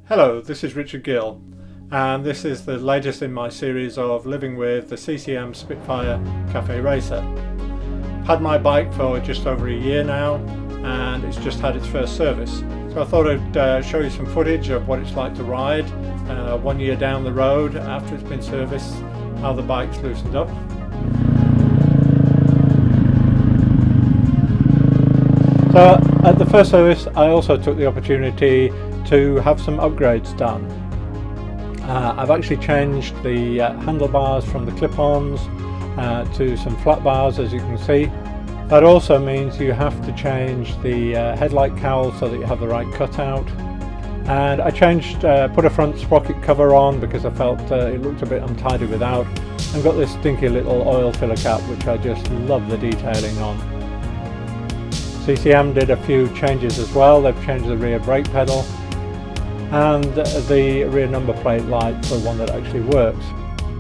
Hello, this is Richard Gill, and this is the latest in my series of living with the CCM Spitfire Cafe Racer. Had my bike for just over a year now, and it's just had its first service. So I thought I'd show you some footage of what it's like to ride 1 year down the road after it's been serviced, how the bike's loosened up. So at the first service I also took the opportunity to have some upgrades done. I've actually changed the handlebars from the clip-ons to some flat bars, as you can see. That also means you have to change the headlight cowl so that you have the right cutout. And I put a front sprocket cover on because I felt it looked a bit untidy without, and got this stinky little oil filler cap which I just love the detailing on. CCM did a few changes as well. They've changed the rear brake pedal and the rear number plate light for one that actually works.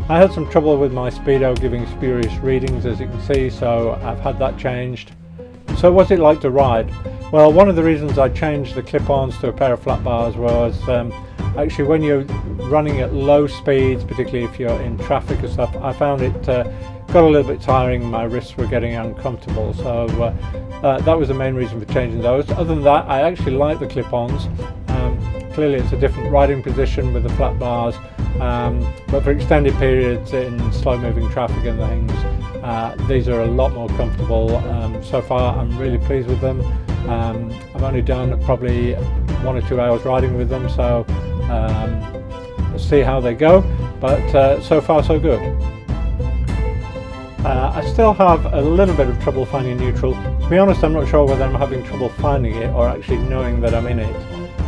I had some trouble with my speedo giving spurious readings, as you can see, so I've had that changed. So what's it like to ride? Well, one of the reasons I changed the clip-ons to a pair of flat bars was actually when you're running at low speeds, particularly if you're in traffic and stuff, I found it got a little bit tiring. My wrists were getting uncomfortable, so that was the main reason for changing those. Other than that, I actually like the clip-ons. Clearly it's a different riding position with the flat bars, but for extended periods in slow moving traffic and things, these are a lot more comfortable. So far I'm really pleased with them. I've only done probably 1 or 2 hours riding with them, so we'll see how they go, but so far so good. I still have a little bit of trouble finding neutral. To be honest, I'm not sure whether I'm having trouble finding it or actually knowing that I'm in it.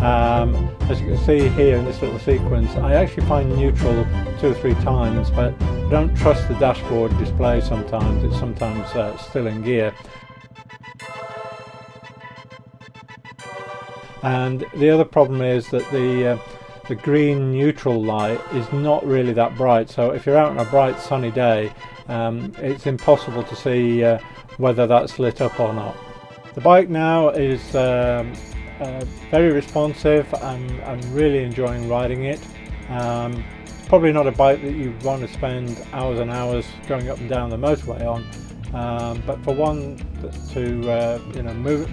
As you can see here in this little sequence, I actually find neutral 2 or 3 times, but I don't trust the dashboard display sometimes. It's sometimes still in gear. And the other problem is that the green neutral light is not really that bright, so if you're out on a bright sunny day, it's impossible to see whether that's lit up or not. The bike now is very responsive. I'm really enjoying riding it. Probably not a bike that you want to spend hours and hours going up and down the motorway on, but for one to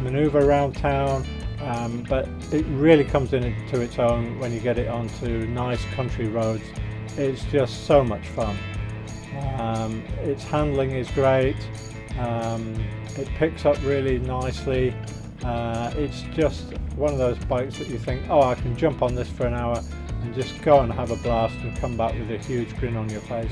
maneuver around town. But it really comes into its own when you get it onto nice country roads. It's just so much fun. Its handling is great. It picks up really nicely. It's just one of those bikes that you think, oh, I can jump on this for an hour and just go and have a blast and come back with a huge grin on your face.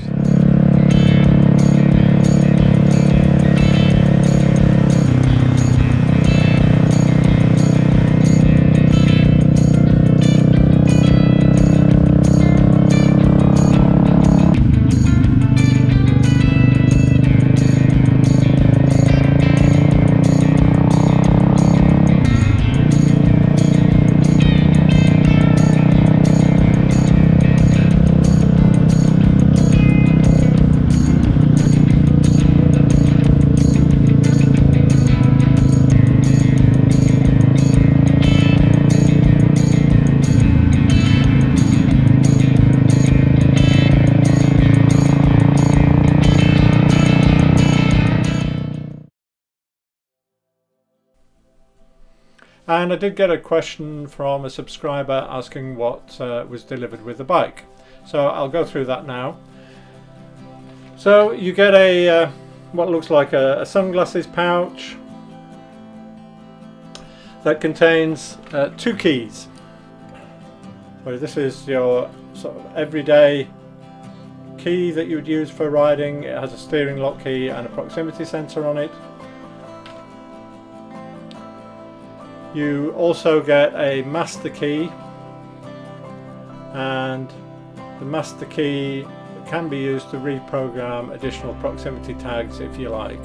And I did get a question from a subscriber asking what was delivered with the bike. So I'll go through that now. So you get a what looks like a sunglasses pouch that contains 2 keys. So this is your sort of everyday key that you would use for riding. It has a steering lock key and a proximity sensor on it. You also get a master key, and the master key can be used to reprogram additional proximity tags if you like.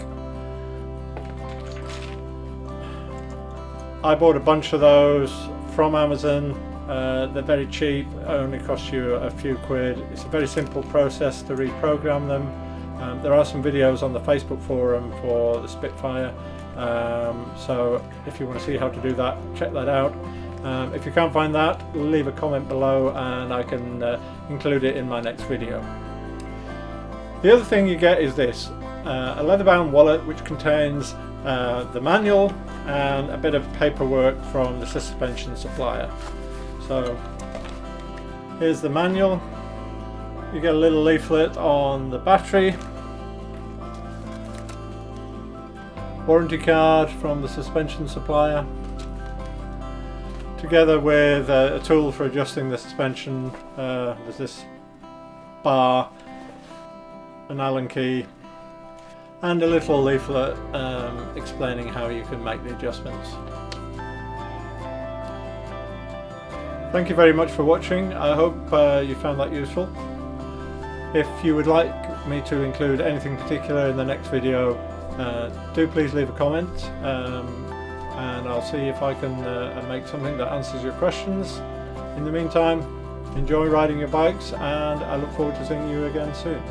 I bought a bunch of those from Amazon. They're very cheap, only cost you a few quid. It's a very simple process to reprogram them. There are some videos on the Facebook forum for the Spitfire, so if you want to see how to do that, check that out. If you can't find that, leave a comment below and I can include it in my next video. The other thing you get is this, a leather-bound wallet which contains the manual and a bit of paperwork from the suspension supplier. So here's the manual. You get a little leaflet on the battery, warranty card from the suspension supplier, together with a tool for adjusting the suspension. There's this bar, an Allen key, and a little leaflet explaining how you can make the adjustments. Thank you very much for watching. I hope you found that useful. If you would like me to include anything particular in the next video, do please leave a comment, and I'll see if I can make something that answers your questions. In the meantime, enjoy riding your bikes, and I look forward to seeing you again soon.